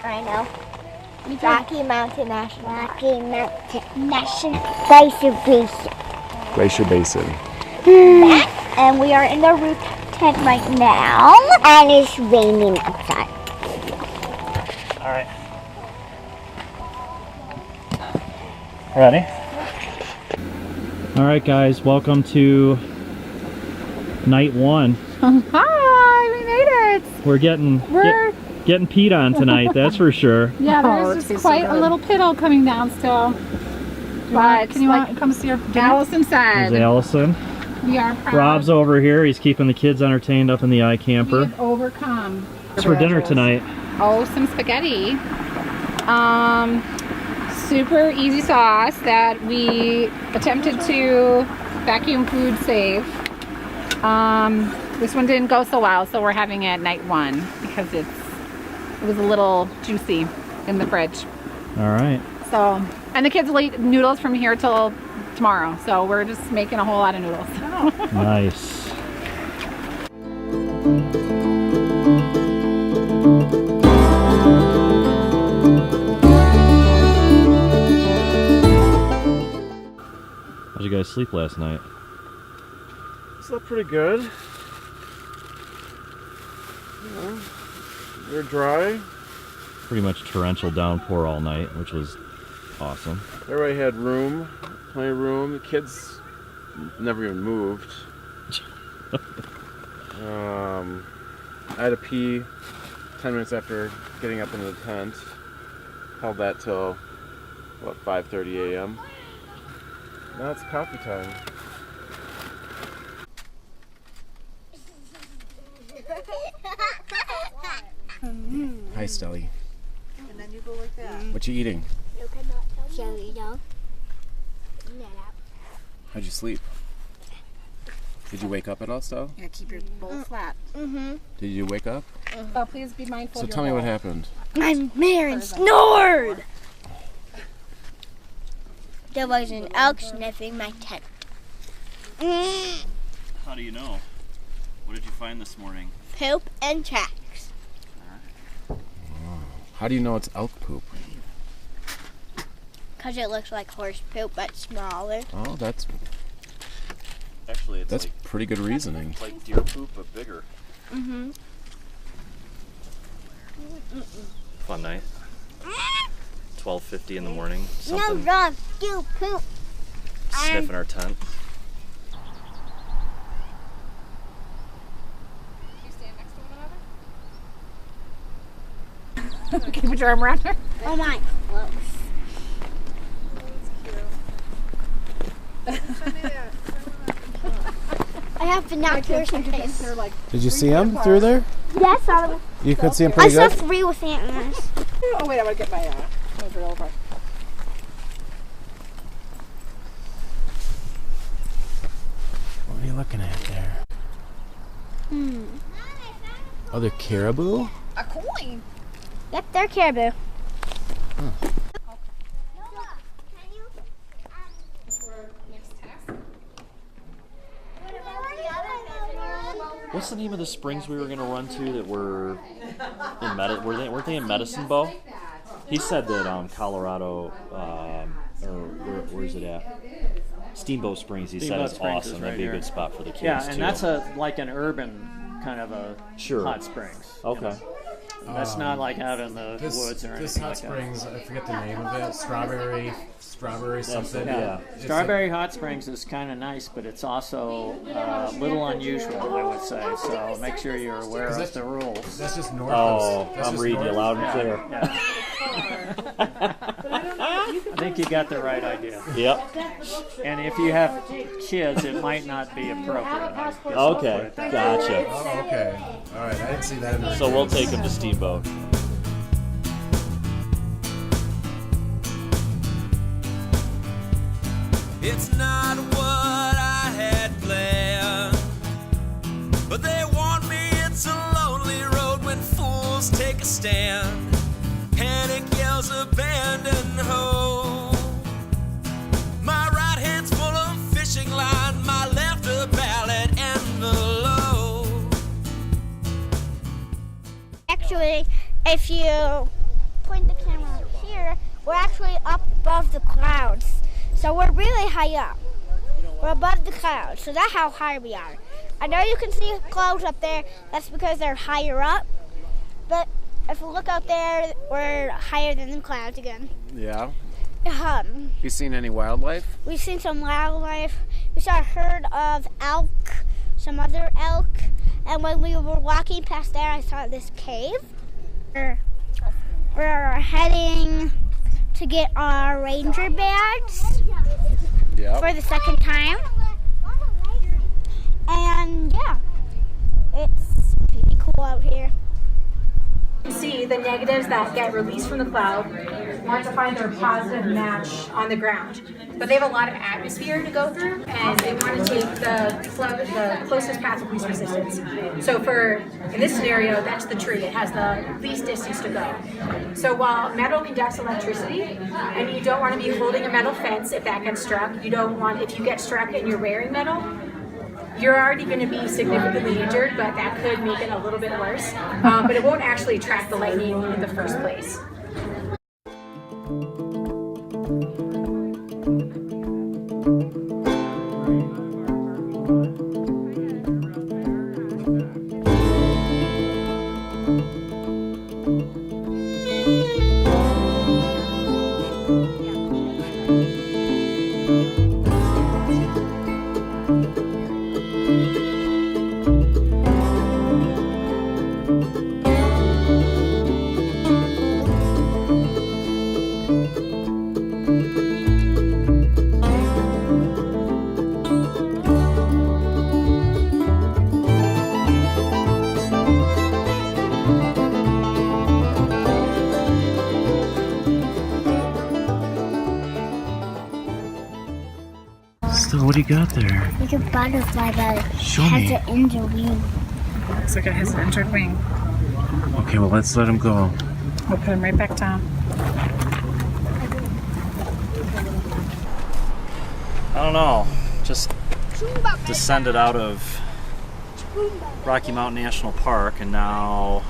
I know. Rocky Mountain National Park. Rocky Mountain National Glacier Basin. Glacier Basin. And we are in the roof tent right now. And it's raining outside. All right. Ready? All right, guys. Welcome to night one. Hi, we made it. We're getting peed on tonight. That's for sure. Yeah, there's just quite a little piddle coming down still. But can you want to come see our Allison said? There's Allison. We are proud. Rob's over here. He's keeping the kids entertained up in the iCamper. We've overcome. What's for dinner tonight? Oh, some spaghetti. Super easy sauce that we attempted to vacuum food save. This one didn't go so well, so we're having it at night one because it was a little juicy in the fridge. All right. So, and the kids will eat noodles from here till tomorrow, so we're just making a whole lot of noodles. Nice. How'd you guys sleep last night? Slept pretty good. Yeah. They're dry. Pretty much torrential downpour all night, which was awesome. Everybody had room, plenty of room. The kids never even moved. I had to pee 10 minutes after getting up into the tent. Held that till, what, 5:30 a.m. Now it's coffee time. Hi, Stelly. And then you go like that. What you eating? Jelly dough. How'd you sleep? Did you wake up at all, Stell? Yeah, keep your bowl flat. Mm-hmm. Did you wake up? Oh, please be mindful. So of your tell me what bowl. happened. I'm there and snored. There was an elk sniffing my tent. How do you know? What did you find this morning? Poop and tracks. How do you know it's elk poop? Because it looks like horse poop, but smaller. Oh, that's Actually, it's like pretty good reasoning. it's like deer poop but bigger. Mm-hmm. Fun night. 12:50 in the morning. No, Something Rob, you poop. sniffing our tent. You stand next to one another? Can you put your arm around her? Oh my, close. I have binoculars in case. They're like, Did you see him through there? Yes, I saw them. You could see him I pretty saw good? 3 with antlers. oh wait, I want to get my drill over. What are you looking at there? Oh, they're caribou? A coin. Yep, they're caribou. What's the name of the springs we were gonna run to that were in weren't they in Medicine Bow? He said that Colorado, or where's it at? Steamboat Springs, he said, Steamboat is Springs awesome. is That'd be a right good here. spot for the kids, Yeah, too. and that's like an urban kind of a Sure. hot springs. you Okay. know. That's not like out in the woods or anything This hot like springs, I forget the name of it. Strawberry something. that. Yeah. It's Strawberry Hot Springs is kind of nice, but it's also a little unusual, I would say. So make sure you're aware of the rules. That's just north. Oh, that's I'm just reading you north- loud and clear. Yeah. I think you got the right idea. Yep. And if you have kids, it might not be appropriate. I guess I'll put Okay, it that way. gotcha. Oh, okay. All right. I didn't see that in the So we'll reviews. take him to Steamboat. It's not what I had planned, but they warn me it's a lonely road when fools take a stand. Panic yells abandon hope. My right hand's full of fishing line, my left a ballot envelope. Actually, if you point the camera here, we're actually up above the clouds. So we're really high up. We're above the clouds, so that's how high we are. I know you can see clouds up there, that's because they're higher up. But if we look out there, we're higher than the clouds again. Yeah. You seen any wildlife? We've seen some wildlife. We saw a herd of elk, some other elk. And when we were walking past there, I saw this cave. We're heading to get our ranger badge Yeah. for the second time. And yeah, it's pretty cool out here. See the negatives that get released from the cloud want to find their positive match on the ground, but they have a lot of atmosphere to go through, and they want to take the closest path of least resistance. So in this scenario, that's the tree. It has the least distance to go. So while metal conducts electricity, and you don't want to be holding a metal fence if that gets struck, if you get struck and you're wearing metal, you're already going to be significantly injured, but that could make it a little bit worse. But it won't actually attract the lightning in the first place. So what do you got there? There's a butterfly that Show has me. an injured wing. Looks like it has an injured wing. Okay, well, let's let him go. We'll put him right back down. I don't know. Just descended out of Rocky Mountain National Park and now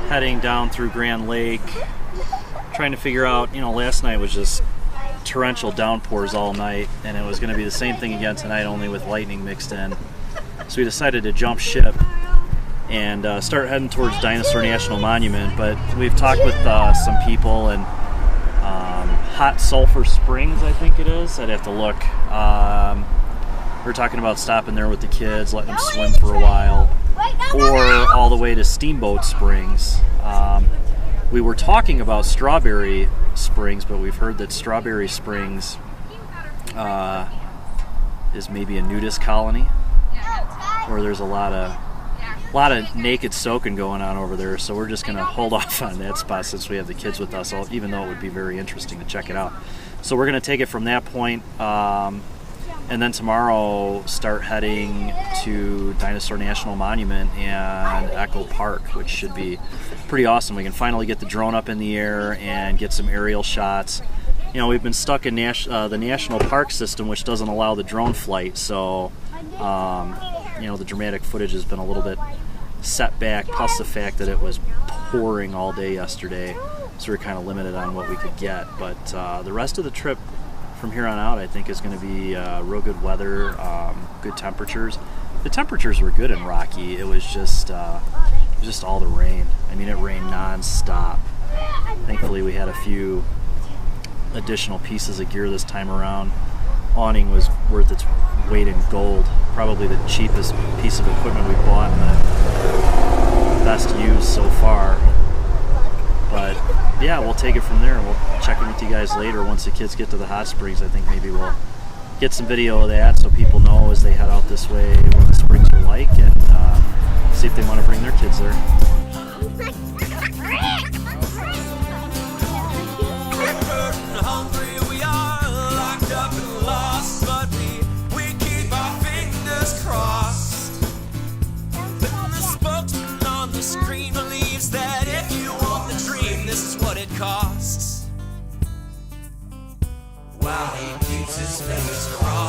heading down through Grand Lake, trying to figure out, last night was just torrential downpours all night, and it was going to be the same thing again tonight, only with lightning mixed in. So we decided to jump ship and start heading towards Dinosaur National Monument. But we've talked with some people, and Hot Sulphur Springs, I think it is. I'd have to look. We're talking about stopping there with the kids, letting them swim for a while, or all the way to Steamboat Springs. We were talking about Strawberry Springs, but we've heard that Strawberry Springs is maybe a nudist colony, where there's a lot of naked soaking going on over there. So we're just going to hold off on that spot since we have the kids with us, even though it would be very interesting to check it out. So we're going to take it from that point, and then tomorrow start heading to Dinosaur National Monument and Echo Park, which should be pretty awesome. We can finally get the drone up in the air and get some aerial shots. We've been stuck in the national park system, which doesn't allow the drone flight, so the dramatic footage has been a little bit set back, plus the fact that it was pouring all day yesterday, so we're kind of limited on what we could get. But the rest of the trip, from here on out, I think, is going to be real good weather, good temperatures. The temperatures were good in Rocky. It was just all the rain. I mean, it rained non-stop. Thankfully, we had a few additional pieces of gear this time around. Awning was worth its weight in gold. Probably the cheapest piece of equipment we bought and the best used so far. But yeah, we'll take it from there, and we'll check in with you guys later once the kids get to the hot springs. I think maybe we'll get some video of that so people know as they head out this way what the springs are like, and see if they want to bring their kids there. Hungry we are, locked up and lost, but we keep our fingers crossed. But the spokesman on the screen believes that if you want the dream, this is what it costs. While he keeps his fingers crossed.